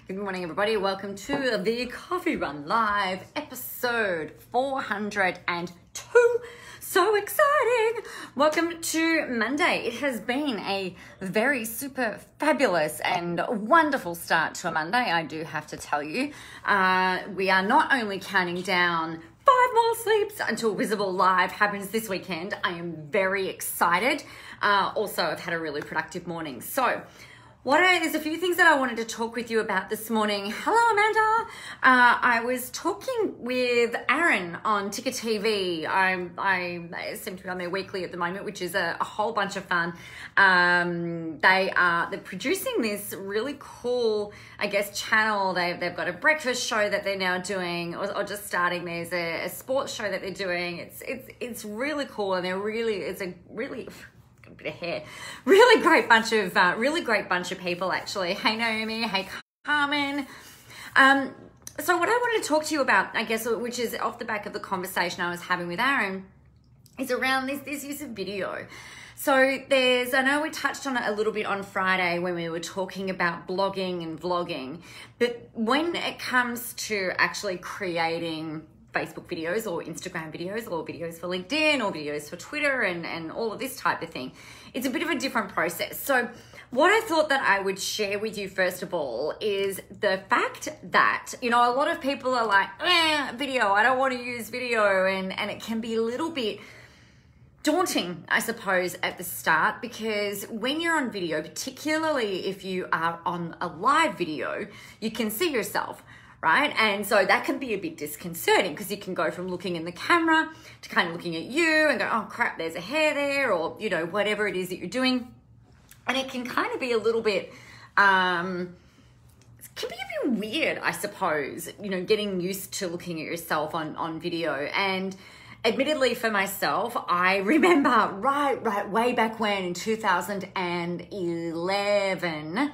Good morning, everybody. Welcome to the Coffee Run Live, episode 402. So exciting! Welcome to Monday. It has been a very super fabulous and wonderful start to a Monday, I do have to tell you. We are not only counting down 5 more sleeps until Visible Live happens this weekend. I am very excited. Also, I've had a really productive morning. So, there's a few things that I wanted to talk with you about this morning. Hello, Amanda. I was talking with Aaron on Ticker TV. I seem to be on there weekly at the moment, which is a whole bunch of fun. They're producing this really cool, I guess, channel. They've got a breakfast show that they're now doing, or just starting. There's a sports show that they're doing. It's really cool, and it's a really bit of hair. Really great bunch of people, actually. Hey, Naomi. Hey, Carmen. So what I wanted to talk to you about, I guess, which is off the back of the conversation I was having with Aaron, is around this use of video. So I know we touched on it a little bit on Friday when we were talking about blogging and vlogging, but when it comes to actually creating Facebook videos or Instagram videos or videos for LinkedIn or videos for Twitter and all of this type of thing, it's a bit of a different process. So what I thought that I would share with you first of all is the fact that, a lot of people are like, video, I don't want to use video, and it can be a little bit daunting, I suppose, at the start, because when you're on video, particularly if you are on a live video, you can see yourself, right? And so that can be a bit disconcerting because you can go from looking in the camera to kind of looking at you and go, oh crap, there's a hair there, or, whatever it is that you're doing. And it can kind of be a little bit, it can be a bit weird, I suppose, getting used to looking at yourself on video. And admittedly for myself, I remember right way back when in 2011,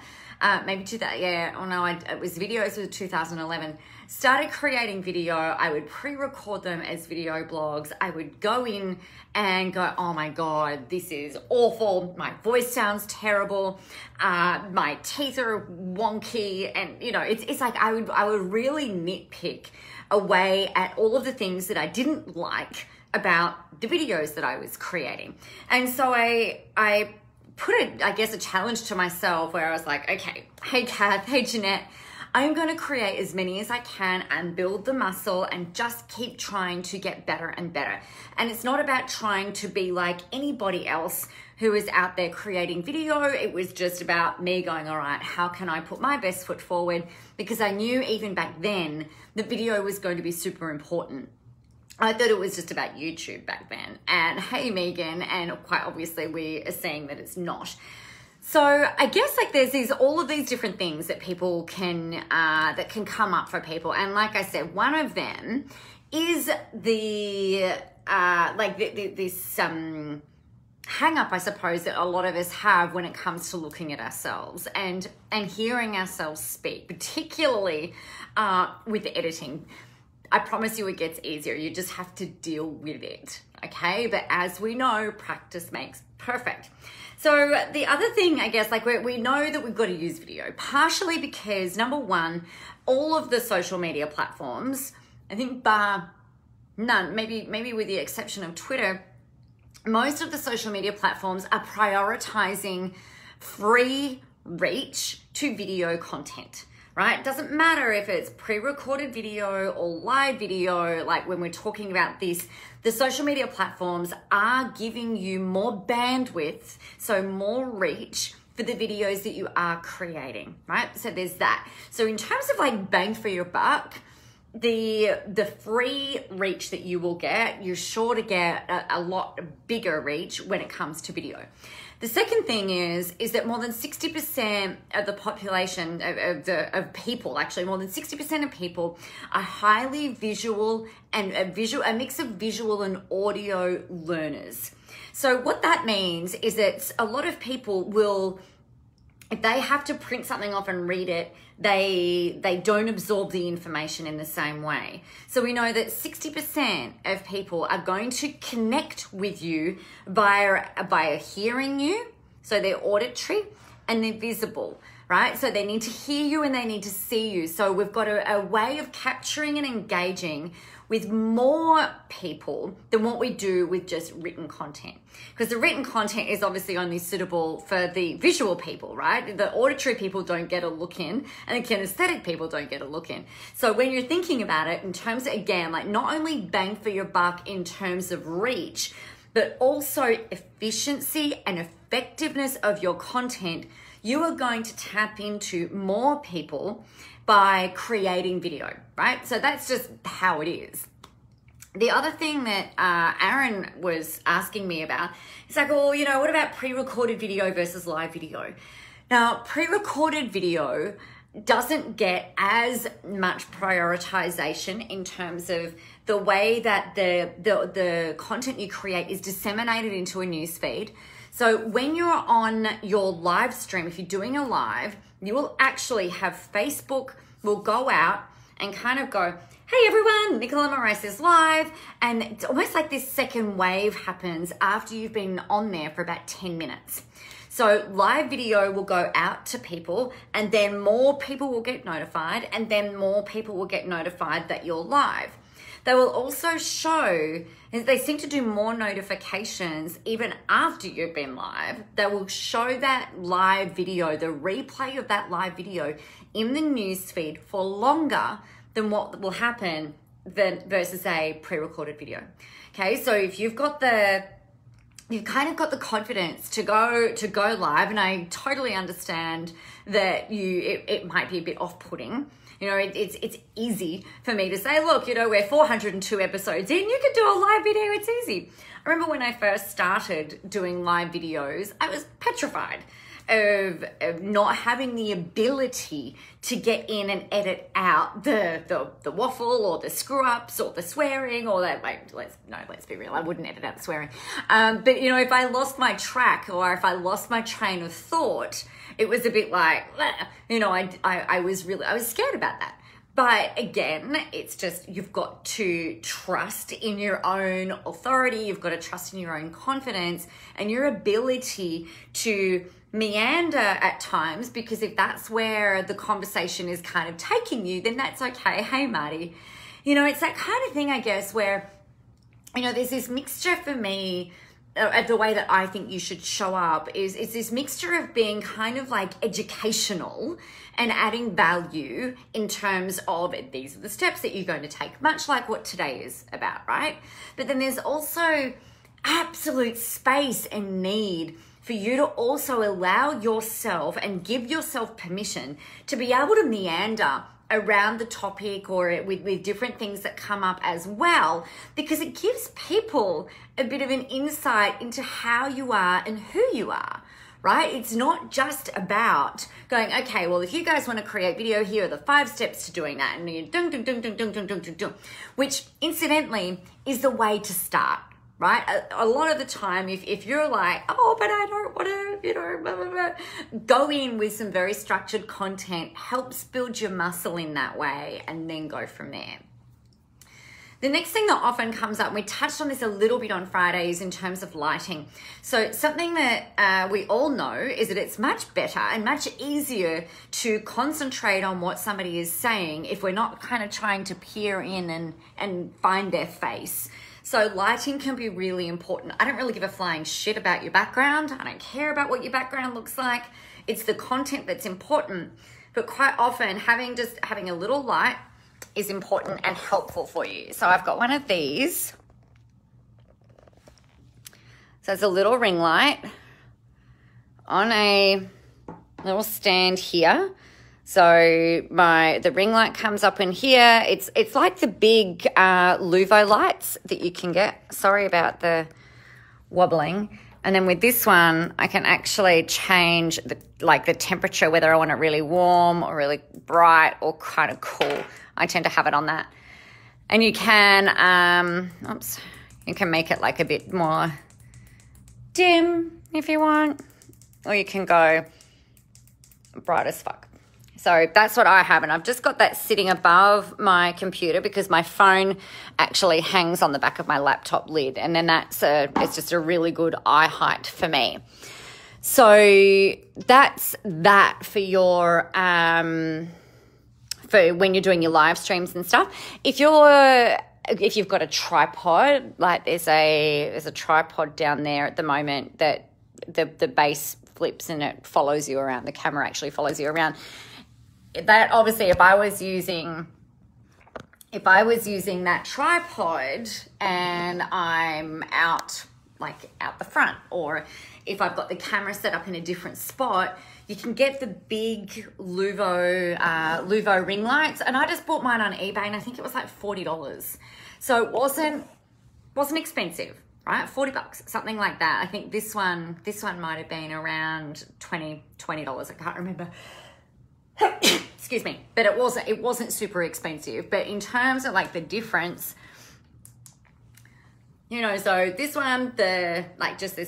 maybe it was videos of 2011. Started creating video. I would pre-record them as video blogs. I would go in and go, oh my God, this is awful. My voice sounds terrible. My teeth are wonky. And it's like I would really nitpick away at all of the things that I didn't like about the videos that I was creating. And so I put a challenge to myself where I was like, okay, hey Kath, hey Jeanette, I'm going to create as many as I can and build the muscle and just keep trying to get better and better. And it's not about trying to be like anybody else who is out there creating video. It was just about me going, all right, how can I put my best foot forward? Because I knew even back then that video was going to be super important. I thought it was just about YouTube back then. And hey, Megan, and quite obviously we are saying that it's not. So I guess there's all of these different things that people can come up for people. And like I said, one of them is this hang up, I suppose, that a lot of us have when it comes to looking at ourselves and hearing ourselves speak, particularly with editing. I promise you it gets easier. You just have to deal with it, okay? But as we know, practice makes perfect. So the other thing, I guess, we know that we've got to use video, partially because, number one, all of the social media platforms, I think bar none, maybe with the exception of Twitter, most of the social media platforms are prioritizing free reach to video content. Right? It doesn't matter if it's pre-recorded video or live video, like when we're talking about this, the social media platforms are giving you more bandwidth, so more reach for the videos that you are creating, right? So there's that. So in terms of bang for your buck, the free reach that you will get, you're sure to get a lot bigger reach when it comes to video. The second thing is that more than 60% of the population of people, actually more than 60% of people are highly visual and a mix of visual and audio learners. So what that means is that a lot of people will, if they have to print something off and read it, they don't absorb the information in the same way. So we know that 60% of people are going to connect with you via hearing you, so they're auditory, and they're visible, right? So they need to hear you and they need to see you. So we've got a way of capturing and engaging with more people than what we do with just written content. Because the written content is obviously only suitable for the visual people, right? The auditory people don't get a look in, and the kinesthetic people don't get a look in. So when you're thinking about it in terms of, again, like not only bang for your buck in terms of reach, but also efficiency and effectiveness of your content, you are going to tap into more people by creating video, right? So that's just how it is. The other thing that Aaron was asking me about is like, oh, you know, what about pre-recorded video versus live video? Now, pre-recorded video doesn't get as much prioritization in terms of the way that the content you create is disseminated into a news feed. So when you're on your live stream, if you're doing a live, you will actually have Facebook will go out and kind of go, hey everyone, Nicola Morais is live. And it's almost like this second wave happens after you've been on there for about 10 minutes. So live video will go out to people, and then more people will get notified, and then more people will get notified that you're live. They will also show, they seem to do more notifications even after you've been live. They will show that live video, the replay of that live video in the newsfeed for longer than what will happen versus a pre-recorded video. Okay, so if you've got you've kind of got the confidence to go live, and I totally understand that it might be a bit off-putting. You know, it's easy for me to say, look, you know, we're 402 episodes in, you can do a live video, it's easy. I remember when I first started doing live videos, I was petrified of not having the ability to get in and edit out the waffle or the screw ups or the swearing or that. Let's be real, I wouldn't edit out the swearing. But you know, if I lost my track or if I lost my train of thought, it was a bit like, you know, I was scared about that. But again, it's just, you've got to trust in your own authority. You've got to trust in your own confidence and your ability to meander at times, because if that's where the conversation is kind of taking you, then that's okay. Hey, Marty, you know, it's that kind of thing, I guess, where, you know, there's this mixture for me. The way that I think you should show up is this mixture of being kind of like educational and adding value in terms of these are the steps that you're going to take, much like what today is about, right? But then there's also absolute space and need for you to also allow yourself and give yourself permission to be able to meander around the topic or with different things that come up as well, because it gives people a bit of an insight into how you are and who you are, right? It's not just about going, okay, well, if you guys want to create video, here are the 5 steps to doing that, and you dun, dun, dun, dun, dun, dun, dun, dun, dun, which incidentally is the way to start. Right? A lot of the time, if you're like, oh, but I don't want to, you know, blah, blah, blah, go in with some very structured content, helps build your muscle in that way, and then go from there. The next thing that often comes up, and we touched on this a little bit on Fridays in terms of lighting. So something that we all know is that it's much better and much easier to concentrate on what somebody is saying if we're not kind of trying to peer in and find their face. So lighting can be really important. I don't really give a flying shit about your background. I don't care about what your background looks like. It's the content that's important. But quite often having a little light is important and helpful for you. So I've got one of these. So it's a little ring light on a little stand here. So the ring light comes up in here. It's like the big Luvo lights that you can get. Sorry about the wobbling. And then with this one, I can actually change the temperature, whether I want it really warm or really bright or kind of cool. I tend to have it on that. And you can, you can make it like a bit more dim if you want, or you can go bright as fuck. So that's what I have, and I've just got that sitting above my computer because my phone actually hangs on the back of my laptop lid, and then it's just a really good eye height for me. So that's that for your for when you're doing your live streams and stuff. If you've got a tripod, like there's a tripod down there at the moment that the base flips and it follows you around. The camera actually follows you around. That obviously, if I was using that tripod and I'm out the front, or if I've got the camera set up in a different spot, you can get the big Luvo ring lights. And I just bought mine on eBay and I think it was like $40. So it wasn't expensive, right? $40, something like that. I think this one might have been around $20. I can't remember. Excuse me. But it wasn't super expensive. But in terms of like the difference, you know, so this one, there's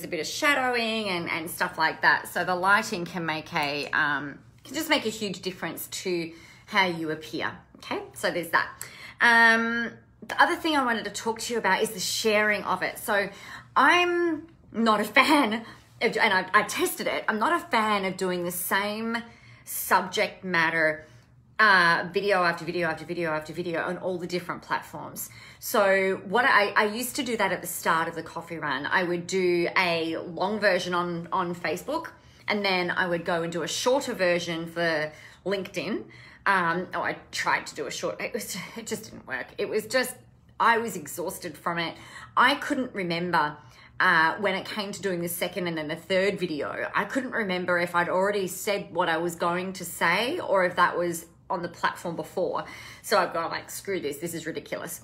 a bit of shadowing and stuff like that. So the lighting can just make a huge difference to how you appear. Okay, so there's that. The other thing I wanted to talk to you about is the sharing of it. So I'm not a fan of, and I tested it, I'm not a fan of doing the same subject matter video after video after video after video on all the different platforms. So what I used to do that at the start of the coffee run. I would do a long version on Facebook, and then I would go and do a shorter version for LinkedIn. I tried to do a short, it just didn't work. It was just, I was exhausted from it. I couldn't remember when it came to doing the second and then the third video. I couldn't remember if I'd already said what I was going to say or if that was on the platform before. So I've gone like, screw this is ridiculous.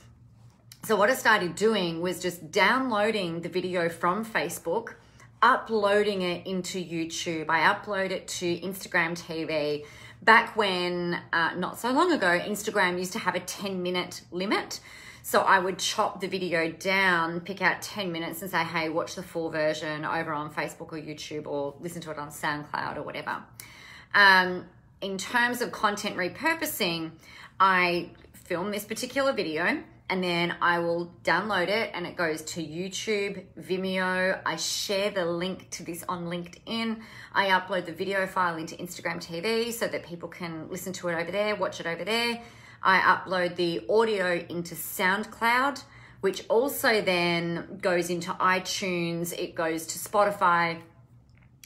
So what I started doing was just downloading the video from Facebook, uploading it into YouTube. I upload it to Instagram TV. Back when, not so long ago, Instagram used to have a 10-minute limit. So I would chop the video down, pick out 10 minutes and say, hey, watch the full version over on Facebook or YouTube, or listen to it on SoundCloud or whatever. In terms of content repurposing, I film this particular video and then I will download it and it goes to YouTube, Vimeo. I share the link to this on LinkedIn. I upload the video file into Instagram TV so that people can listen to it over there, watch it over there. I upload the audio into SoundCloud, which also then goes into iTunes. It goes to Spotify.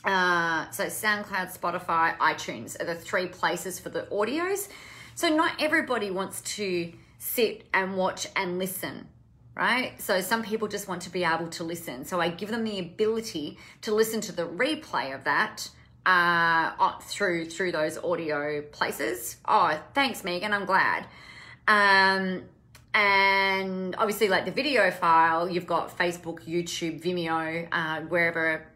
So SoundCloud, Spotify, iTunes are the three places for the audios. So not everybody wants to sit and watch and listen, right? So some people just want to be able to listen. So I give them the ability to listen to the replay of that through those audio places. Oh, thanks, Megan. I'm glad. And obviously, like the video file, you've got Facebook, YouTube, Vimeo, wherever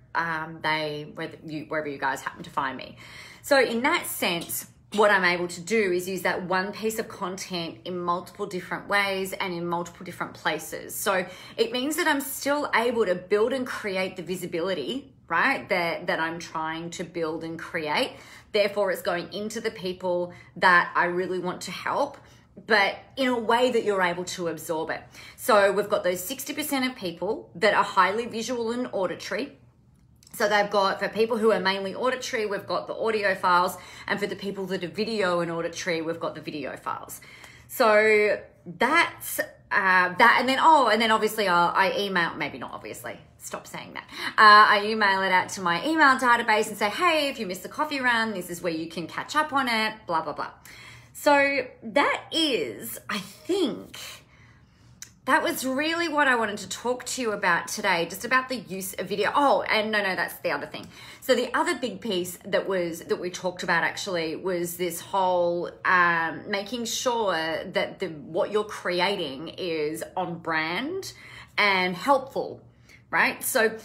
you guys happen to find me. So in that sense, what I'm able to do is use that one piece of content in multiple different ways and in multiple different places. So it means that I'm still able to build and create the visibility, right, that I'm trying to build and create. Therefore, it's going into the people that I really want to help, but in a way that you're able to absorb it. So we've got those 60% of people that are highly visual and auditory. So they've got, for people who are mainly auditory, we've got the audio files. And for the people that are video and auditory, we've got the video files. So that's that. And then obviously I email, maybe not obviously, stop saying that. I email it out to my email database and say, hey, if you missed the coffee run, this is where you can catch up on it, blah, blah, blah. So that is, I think, that was really what I wanted to talk to you about today, just about the use of video. Oh, and no, that's the other thing. So the other big piece that we talked about actually was this whole making sure that what you're creating is on brand and helpful, right? So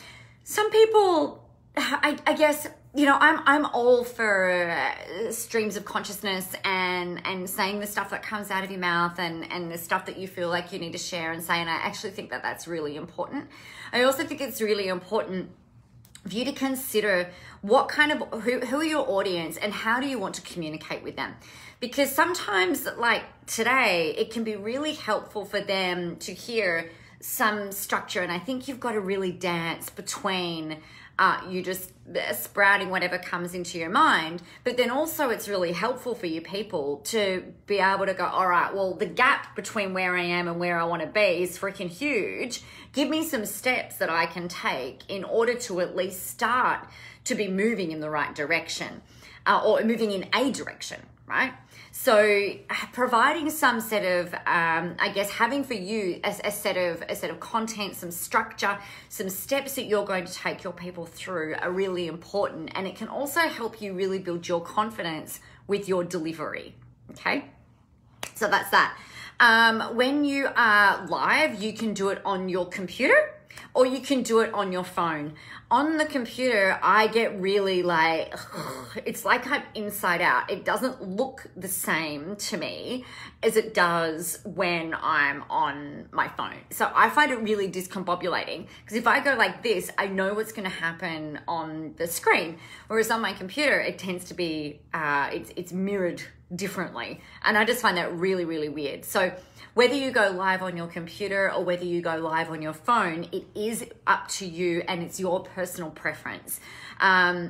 some people, I guess, you know, I'm all for streams of consciousness and saying the stuff that comes out of your mouth and the stuff that you feel like you need to share and say. And I actually think that that's really important. I also think it's really important for you to consider what kind of, who are your audience and how do you want to communicate with them? Because sometimes, like today, it can be really helpful for them to hear some structure. And I think you've got to really dance between You just sprouting whatever comes into your mind. But then also it's really helpful for you people to be able to go, all right, well, the gap between where I am and where I want to be is freaking huge. Give me some steps that I can take in order to at least start to be moving in the right direction, or moving in a direction, right? So providing some set of, I guess, having for you a set of content, some structure, some steps that you're going to take your people through are really important. And it can also help you really build your confidence with your delivery, okay? So that's that. When you are live, you can do it on your computer or you can do it on your phone. On the computer, I get really like, it's like I'm inside out. It doesn't look the same to me as it does when I'm on my phone. So I find it really discombobulating because if I go like this, I know what's going to happen on the screen. Whereas on my computer, it tends to be, it's mirrored differently. And I just find that really, really weird. So whether you go live on your computer or whether you go live on your phone, it is up to you and it's your personal preference. I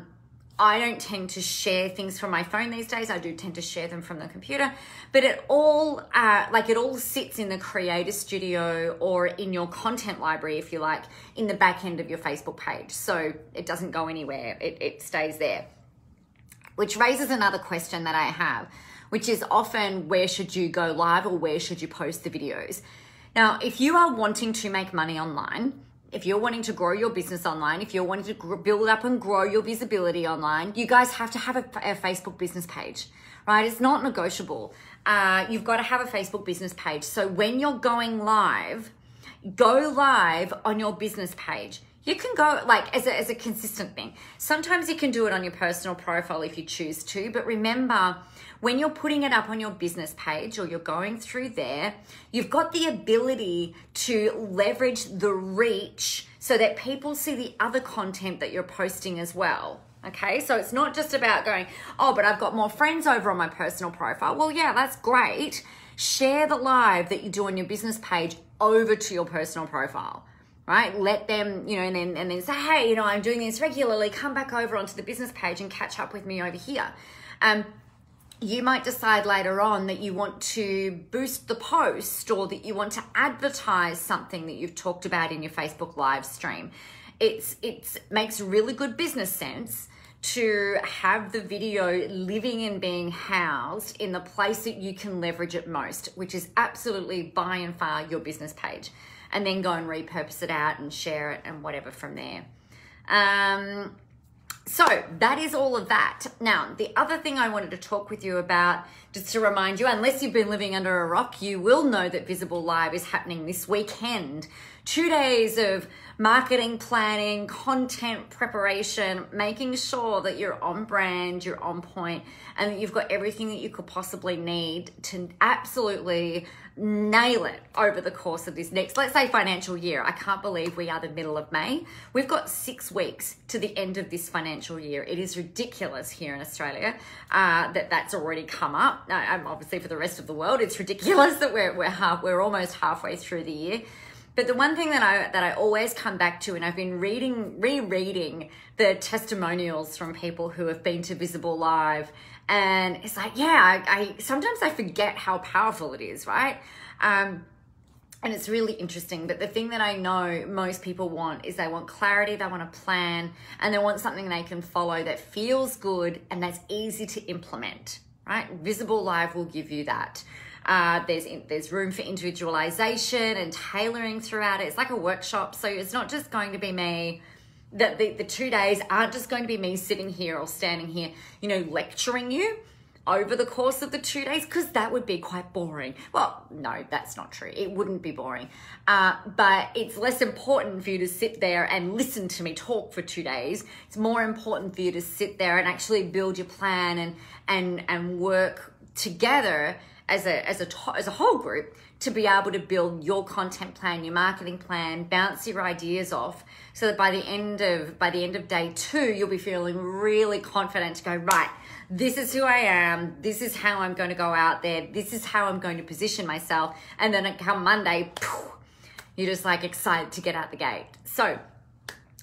don't tend to share things from my phone these days. I do tend to share them from the computer, but it all sits in the Creator Studio or in your content library, if you like, in the back end of your Facebook page. So it doesn't go anywhere. It stays there, which raises another question that I have, which is often where should you go live or where should you post the videos? Now, if you are wanting to make money online, if you're wanting to grow your business online, if you're wanting to build up and grow your visibility online, you guys have to have a Facebook business page, right? It's not negotiable. You've got to have a Facebook business page. So when you're going live, go live on your business page. You can go like as a consistent thing. Sometimes you can do it on your personal profile if you choose to, but remember, when you're putting it up on your business page or you're going through there, you've got the ability to leverage the reach so that people see the other content that you're posting as well. Okay, so it's not just about going, oh, but I've got more friends over on my personal profile. Well, yeah, that's great. Share the live that you do on your business page over to your personal profile. Right? Let them, and then say, hey, I'm doing this regularly. Come back over onto the business page and catch up with me over here. You might decide later on that you want to boost the post or that you want to advertise something that you've talked about in your Facebook live stream. It makes really good business sense to have the video living and being housed in the place that you can leverage it most, which is absolutely by and far your business page. And then go and repurpose it out and share it and whatever from there. So that is all of that. Now, the other thing I wanted to talk with you about, just to remind you, unless you've been living under a rock, you will know that Visible Live is happening this weekend. 2 days of marketing planning, content preparation, making sure that you're on brand, you're on point, and that you've got everything that you could possibly need to absolutely nail it over the course of this next, let's say, financial year. I can't believe we are the middle of May. We've got 6 weeks to the end of this financial year. It is ridiculous here in Australia that's already come up. Obviously for the rest of the world, it's ridiculous that we're almost halfway through the year. But the one thing that I always come back to, and I've been rereading the testimonials from people who have been to Visible Live, and it's like, yeah, I sometimes I forget how powerful it is, right? And it's really interesting. But the thing that I know most people want is they want clarity, they want a plan, and they want something they can follow that feels good and that's easy to implement, right? Visible Live will give you that. There's room for individualization and tailoring throughout it. It's like a workshop, so it's not just going to be me. The 2 days aren't just going to be me sitting here or standing here, lecturing you over the course of the 2 days, because that would be quite boring. Well, no, that's not true. It wouldn't be boring. But it's less important for you to sit there and listen to me talk for 2 days. It's more important for you to sit there and actually build your plan and work together as a whole group to be able to build your content plan, your marketing plan, bounce your ideas off, so that by the end of day 2, you'll be feeling really confident to go, right, this is who I am, this is how I'm going to go out there, this is how I'm going to position myself, and then come Monday, you're just like excited to get out the gate. So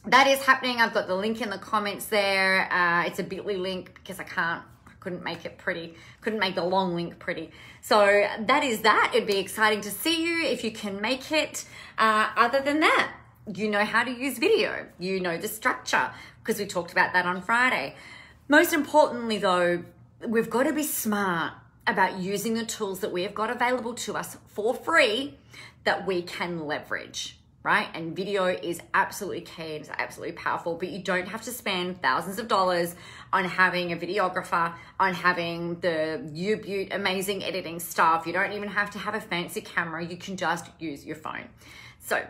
that is happening. I've got the link in the comments there. It's a bit.ly link because I couldn't make it pretty, couldn't make the long link pretty. So that is that. It'd be exciting to see you if you can make it. Other than that, you know how to use video. You know the structure because we talked about that on Friday. Most importantly though, we've got to be smart about using the tools that we have got available to us for free that we can leverage, right? And video is absolutely key. It's absolutely powerful, but you don't have to spend thousands of dollars on having a videographer, on having the U-Butte amazing editing stuff. You don't even have to have a fancy camera. You can just use your phone. So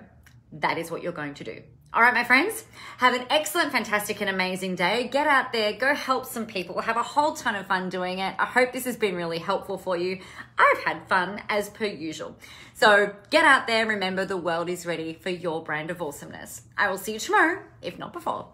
that is what you're going to do. All right, my friends, have an excellent, fantastic, and amazing day. Get out there, go help some people, have a whole ton of fun doing it. I hope this has been really helpful for you. I've had fun as per usual. So get out there. Remember, the world is ready for your brand of awesomeness. I will see you tomorrow, if not before.